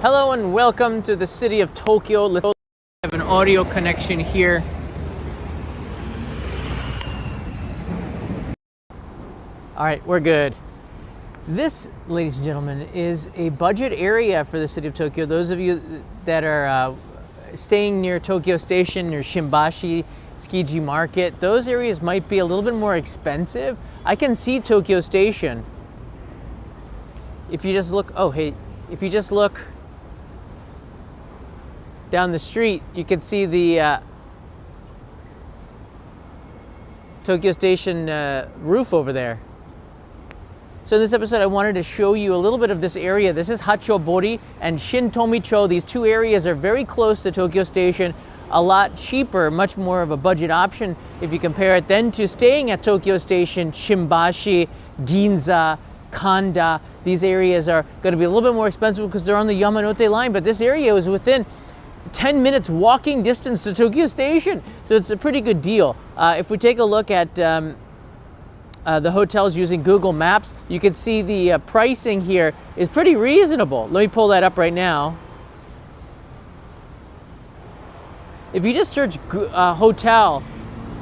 Hello and welcome to the city of Tokyo. Let's have an audio connection here. All right, we're good. This, ladies and gentlemen, is a budget area for the city of Tokyo. Those of you that are staying near Tokyo Station, near Shimbashi, Tsukiji Market, those areas might be a little bit more expensive. I can see Tokyo Station. If you just look, if you just look down the street, you can see the Tokyo Station roof over there. So in this episode, I wanted to show you a little bit of this area. This is Hachobori and Shintomicho. These two areas are very close to Tokyo Station, a lot cheaper, much more of a budget option if you compare it then to staying at Tokyo Station, Shimbashi, Ginza, Kanda. These areas are going to be a little bit more expensive because they're on the Yamanote line, but this area was within 10 minutes walking distance to Tokyo Station. So it's a pretty good deal. If we take a look at the hotels using Google Maps, you can see the pricing here is pretty reasonable. Let me pull that up right now. If you just search hotel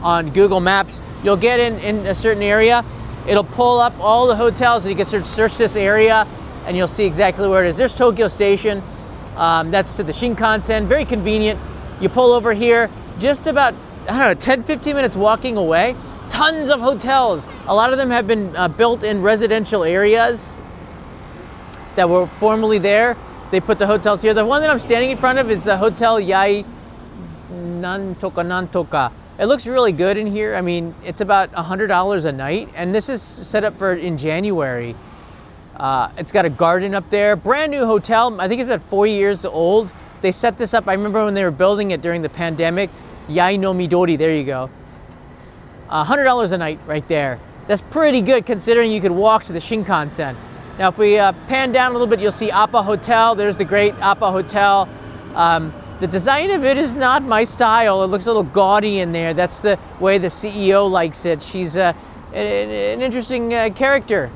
on Google Maps, you'll get in a certain area. It'll pull up all the hotels and you can search this area and you'll see exactly where it is. There's Tokyo Station. That's to the Shinkansen, very convenient. You pull over here, just about, 10, 15 minutes walking away. Tons of hotels. A lot of them have been built in residential areas that were formerly there. They put the hotels here. The one that I'm standing in front of is the Hotel Yai Nantoka. It looks really good in here. I mean, it's about $100 a night, and this is set up for in January. It's got a garden up there, brand new hotel. I think it's about 4 years old. They set this up, I remember when they were building it during the pandemic. Yai no Midori, there you go. $100 a night right there. That's pretty good considering you could walk to the Shinkansen. Now if we pan down a little bit, you'll see Appa Hotel. There's the great Appa Hotel. The design of it is not my style. It looks a little gaudy in there. That's the way the CEO likes it. She's an interesting character.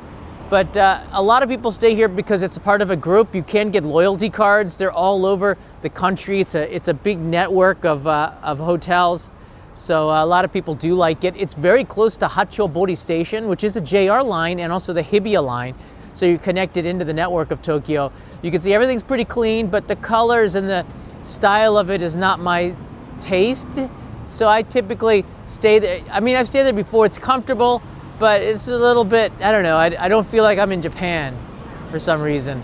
But a lot of people stay here because it's a part of a group. You can get loyalty cards. They're all over the country. It's a big network of hotels. So a lot of people do like it. It's very close to Hachobori Station, which is a JR line and also the Hibiya line. So you're connected into the network of Tokyo. You can see everything's pretty clean, but the colors and the style of it is not my taste. So I typically stay there. I mean, I've stayed there before. It's comfortable, but it's a little bit, I don't know. I don't feel like I'm in Japan for some reason.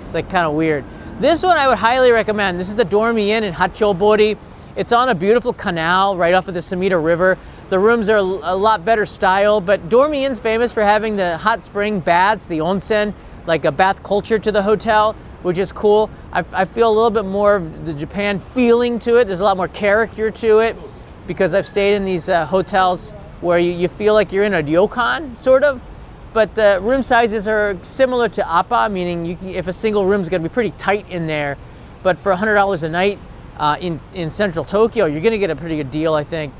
It's like kind of weird. This one I would highly recommend. This is the Dormy Inn in Hachobori. It's on a beautiful canal right off of the Sumida River. The rooms are a lot better style, but Dormy Inn's famous for having the hot spring baths, the onsen, like a bath culture to the hotel, which is cool. I feel a little bit more of the Japan feeling to it. There's a lot more character to it because I've stayed in these hotels where you feel like you're in a ryokan, sort of. But the room sizes are similar to Appa, meaning if a single room is going to be pretty tight in there. But for $100 a night, in central Tokyo, you're going to get a pretty good deal, I think.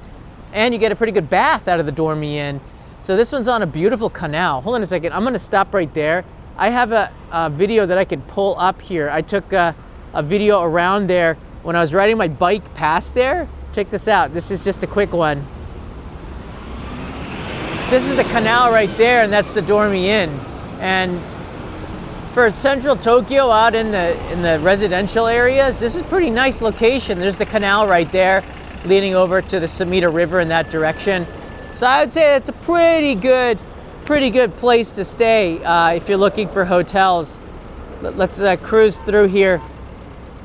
And you get a pretty good bath out of the Dormy Inn. So this one's on a beautiful canal. Hold on a second. I'm going to stop right there. I have a video that I can pull up here. I took a video around there when I was riding my bike past there. Check this out. This is just a quick one. This is the canal right there, and that's the Dormy Inn. And for central Tokyo, out in the residential areas, this is a pretty nice location. There's the canal right there, leading over to the Sumida River in that direction. So I would say it's a pretty good place to stay if you're looking for hotels. Let's cruise through here,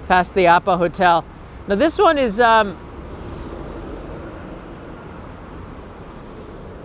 past the Appa Hotel. Now this one is, yeah,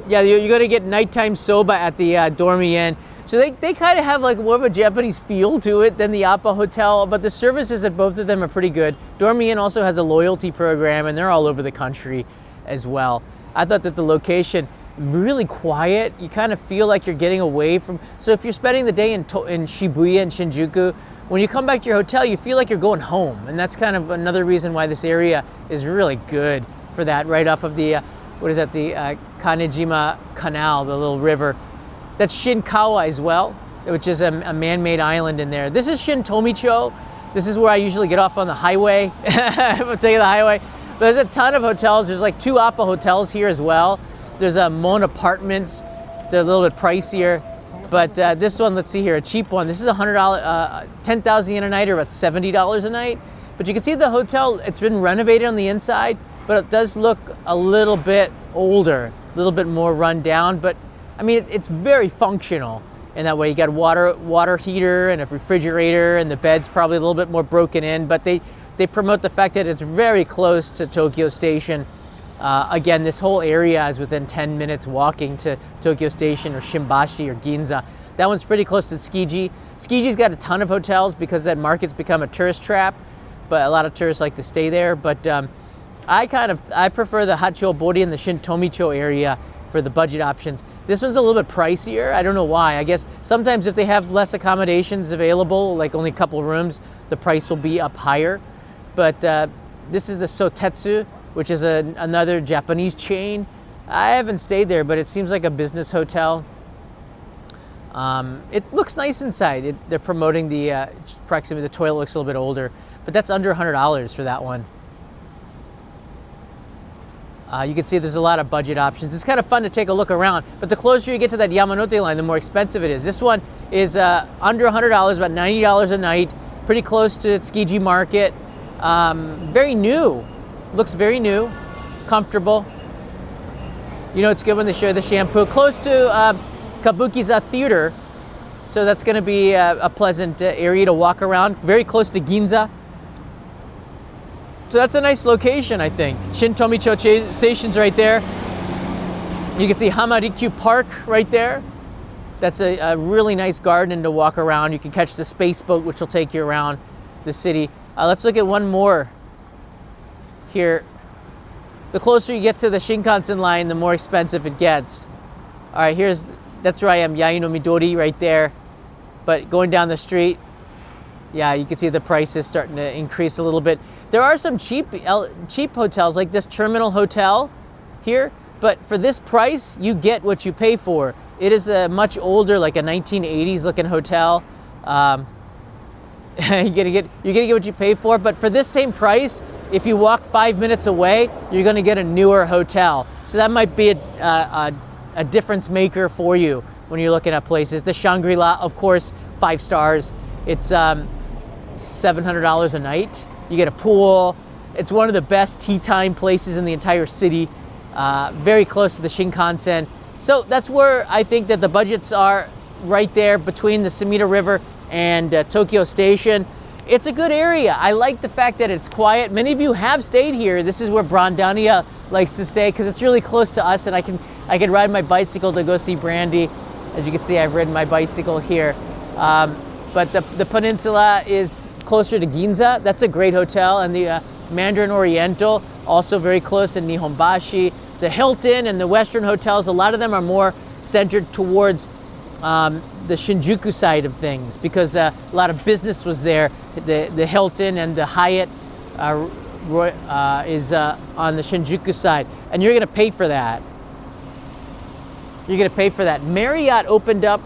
you're going to get nighttime soba at the Dormy Inn. So they kind of have like more of a Japanese feel to it than the Appa Hotel, but the services at both of them are pretty good. Dormy Inn also has a loyalty program, and they're all over the country as well. I thought that the location, really quiet. You kind of feel like you're getting away from, so if you're spending the day in Shibuya and Shinjuku, when you come back to your hotel, you feel like you're going home. And that's kind of another reason why this area is really good for that, right off of the, the Kanejima Canal, the little river. That's Shinkawa as well, which is a man-made island in there. This is Shintomicho. This is where I usually get off on the highway. I'm taking the highway. But there's a ton of hotels. There's like 2 Appa hotels here as well. There's a Mon Apartments. They're a little bit pricier. But this one, let's see here, a cheap one. This is $100, 10,000 yen a night, or about $70 a night. But you can see the hotel, it's been renovated on the inside, but it does look a little bit older, a little bit more run down. But I mean, it's very functional in that way. You got water heater and a refrigerator, and the bed's probably a little bit more broken in, but they promote the fact that it's very close to Tokyo Station. Again, this whole area is within 10 minutes walking to Tokyo Station or Shimbashi or Ginza. That one's pretty close to Tsukiji. Tsukiji's got a ton of hotels because that market's become a tourist trap, but a lot of tourists like to stay there. But I prefer the Hachobori and the Shintomicho area for the budget options. This one's a little bit pricier. I don't know why. I guess sometimes if they have less accommodations available, like only a couple rooms, the price will be up higher. But this is the Sotetsu, which is another Japanese chain. I haven't stayed there, but it seems like a business hotel. It looks nice inside. They're promoting the proximity. The toilet looks a little bit older, but that's under $100 for that one. You can see there's a lot of budget options. It's kind of fun to take a look around, but the closer you get to that Yamanote line, the more expensive it is. This one is under $100, about $90 a night, pretty close to Tsukiji Market. Very new. Looks very new, comfortable. You know, it's good when they show the shampoo. Close to Kabukiza Theater, so that's going to be a pleasant area to walk around. Very close to Ginza. So that's a nice location, I think. Shintomicho Station's right there. You can see Hamarikyu Park right there. That's a really nice garden to walk around. You can catch the space boat, which will take you around the city. Let's look at one more here. The closer you get to the Shinkansen line, the more expensive it gets. All right, that's where I am, Yai no Midori right there. But going down the street, yeah, you can see the prices starting to increase a little bit. There are some cheap hotels, like this Terminal Hotel here, but for this price, you get what you pay for. It is a much older, like a 1980s looking hotel. You're gonna get what you pay for, but for this same price, if you walk 5 minutes away, you're gonna get a newer hotel. So that might be a difference maker for you when you're looking at places. The Shangri-La, of course, 5 stars. It's $700 a night. You get a pool. It's one of the best tea time places in the entire city. Very close to the Shinkansen. So that's where I think that the budgets are, right there between the Sumida River and Tokyo Station. It's a good area. I like the fact that it's quiet. Many of you have stayed here. This is where Brandania likes to stay because it's really close to us, and I can ride my bicycle to go see Brandy. As you can see, I've ridden my bicycle here. But the peninsula is closer to Ginza. That's a great hotel. And the Mandarin Oriental, also very close in Nihonbashi. The Hilton and the Western hotels, a lot of them are more centered towards the Shinjuku side of things because a lot of business was there. The Hilton and the Hyatt is on the Shinjuku side. And you're going to pay for that. You're going to pay for that. Marriott opened up.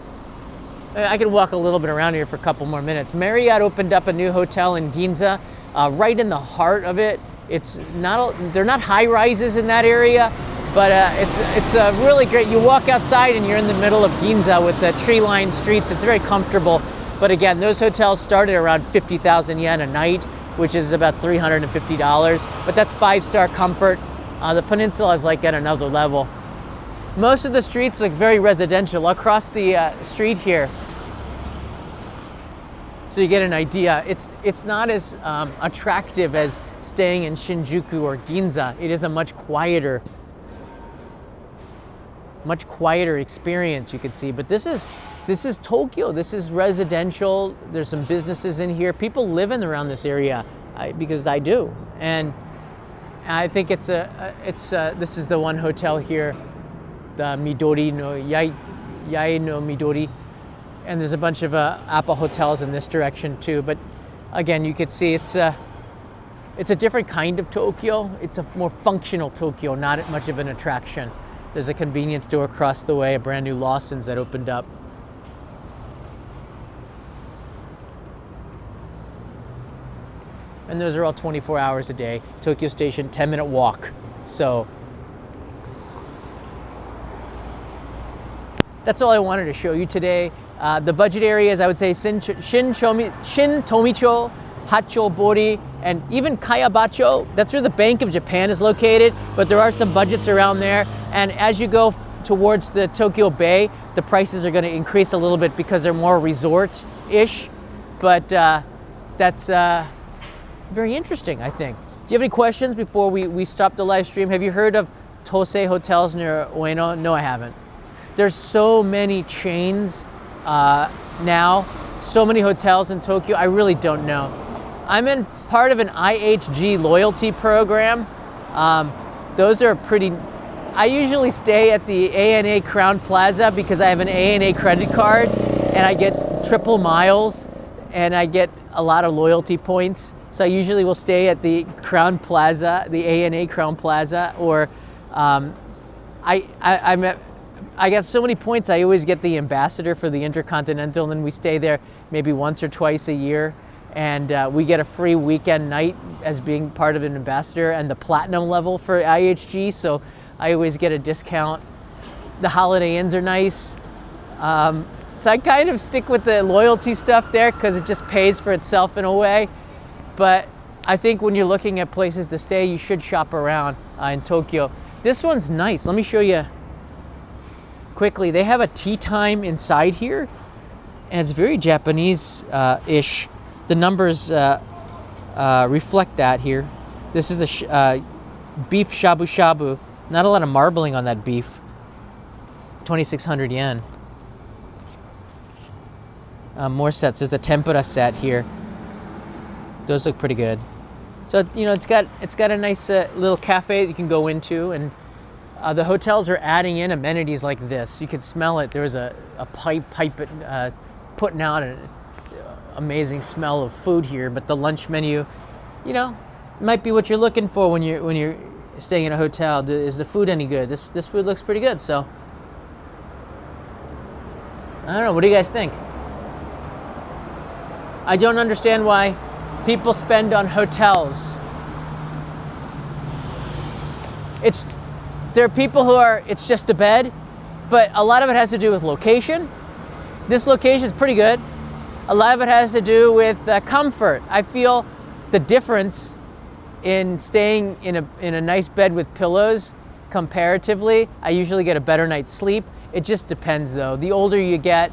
I can walk a little bit around here for a couple more minutes. Marriott opened up a new hotel in Ginza, right in the heart of it. They're not high rises in that area, but it's really great. You walk outside and you're in the middle of Ginza with the tree-lined streets. It's very comfortable. But again, those hotels started around 50,000 yen a night, which is about $350. But that's 5-star comfort. The peninsula is like at another level. Most of the streets look very residential across the street here. So you get an idea. It's not as attractive as staying in Shinjuku or Ginza. It is a much quieter experience, you could see. But this is Tokyo. This is residential. There's some businesses in here. People live in around this area because I do, and I think this is the one hotel here. The Midori no Yai no Midori, and there's a bunch of Appa hotels in this direction too. But again, you could see it's a different kind of Tokyo. It's a more functional Tokyo, not much of an attraction. There's a convenience store across the way, a brand new Lawson's that opened up. and those are all 24 hours a day. Tokyo Station, 10-minute walk. So that's all I wanted to show you today. The budget areas, I would say Shin Tomicho, Hachobori, and even Kayabacho. That's where the Bank of Japan is located, but there are some budgets around there. And as you go towards the Tokyo Bay, the prices are going to increase a little bit because they're more resort-ish. But that's very interesting, I think. Do you have any questions before we stop the live stream? Have you heard of Tosei Hotels near Ueno? No, I haven't. There's so many chains now, so many hotels in Tokyo, I really don't know. I'm in part of an IHG loyalty program. Those are pretty, I usually stay at the ANA Crown Plaza because I have an ANA credit card and I get triple miles and I get a lot of loyalty points. So I usually will stay at the Crown Plaza, the ANA Crown Plaza, or I got so many points, I always get the ambassador for the Intercontinental, and then we stay there maybe once or twice a year, and we get a free weekend night as being part of an ambassador, and the platinum level for IHG, so I always get a discount. The Holiday Inns are nice. So I kind of stick with the loyalty stuff there because it just pays for itself in a way. But I think when you're looking at places to stay, you should shop around in Tokyo. This one's nice. Let me show you quickly. They have a tea time inside here, and it's very Japanese-ish. The numbers reflect that here. This is a beef shabu-shabu. Not a lot of marbling on that beef. 2,600 yen. More sets. There's a tempura set here. Those look pretty good. So you know, it's got a nice little cafe that you can go into, and the hotels are adding in amenities like this. You can smell it. There's a pipe putting out an amazing smell of food here. But the lunch menu, you know, might be what you're looking for when you're staying in a hotel. Is the food any good? This food looks pretty good. So I don't know. What do you guys think? I don't understand why people spend on hotels. There are people who are, it's just a bed, but a lot of it has to do with location. This location is pretty good. A lot of it has to do with comfort. I feel the difference in staying in a nice bed with pillows comparatively. I usually get a better night's sleep. It just depends though. The older you get,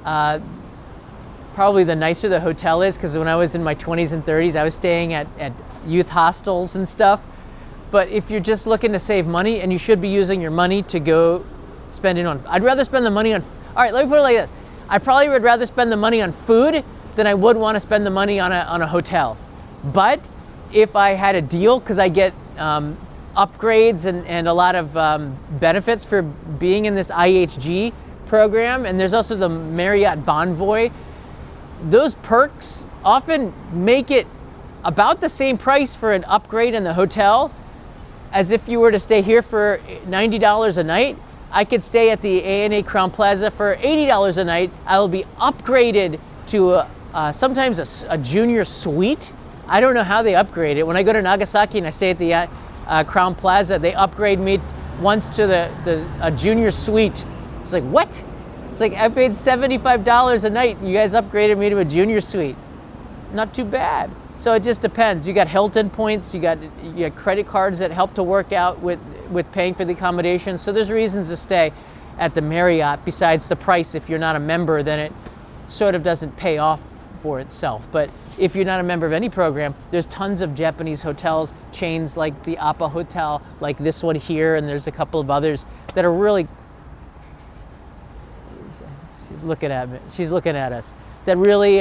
probably the nicer the hotel is, because when I was in my 20s and 30s, I was staying at youth hostels and stuff. But if you're just looking to save money, and you should be using your money to go spend it on, I'd rather spend the money on, all right, let me put it like this. I probably would rather spend the money on food than I would want to spend the money on a hotel. But if I had a deal, because I get upgrades and a lot of benefits for being in this IHG program, and there's also the Marriott Bonvoy, those perks often make it about the same price for an upgrade in the hotel as if you were to stay here for $90 a night. I could stay at the ANA Crown Plaza for $80 a night. I will be upgraded to sometimes a junior suite. I don't know how they upgrade it. When I go to Nagasaki and I stay at the Crown Plaza, they upgrade me once to a junior suite. It's like, what? It's like, I paid $75 a night. You guys upgraded me to a junior suite. Not too bad. So it just depends. You got Hilton points, you got credit cards that help to work out with paying for the accommodations. So there's reasons to stay at the Marriott besides the price. If you're not a member, then it sort of doesn't pay off for itself. But if you're not a member of any program, there's tons of Japanese hotels, chains like the Appa Hotel, like this one here, and there's a couple of others that are really, she's looking at me, she's looking at us, that really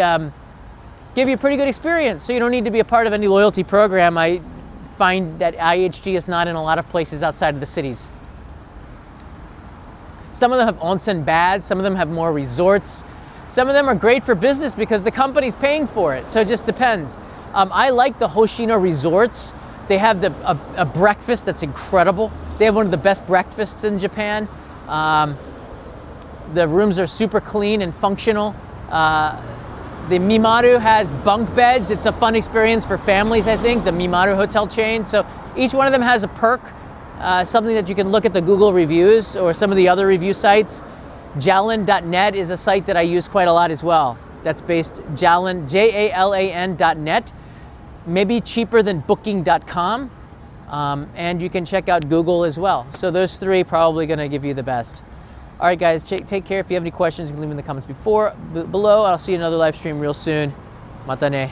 give you a pretty good experience. So you don't need to be a part of any loyalty program. I find that IHG is not in a lot of places outside of the cities. Some of them have onsen baths, some of them have more resorts. Some of them are great for business because the company's paying for it. So it just depends. I like the Hoshino resorts. They have a breakfast that's incredible. They have one of the best breakfasts in Japan. The rooms are super clean and functional. The Mimaru has bunk beds. It's a fun experience for families, I think, the Mimaru hotel chain. So each one of them has a perk, something that you can look at the Google reviews or some of the other review sites. Jalan.net is a site that I use quite a lot as well. That's based Jalan, Jalan.net. Maybe cheaper than booking.com. And you can check out Google as well. So those three probably gonna give you the best. All right, guys, take care. If you have any questions, you can leave them in the comments below. I'll see you in another live stream real soon. Mata ne.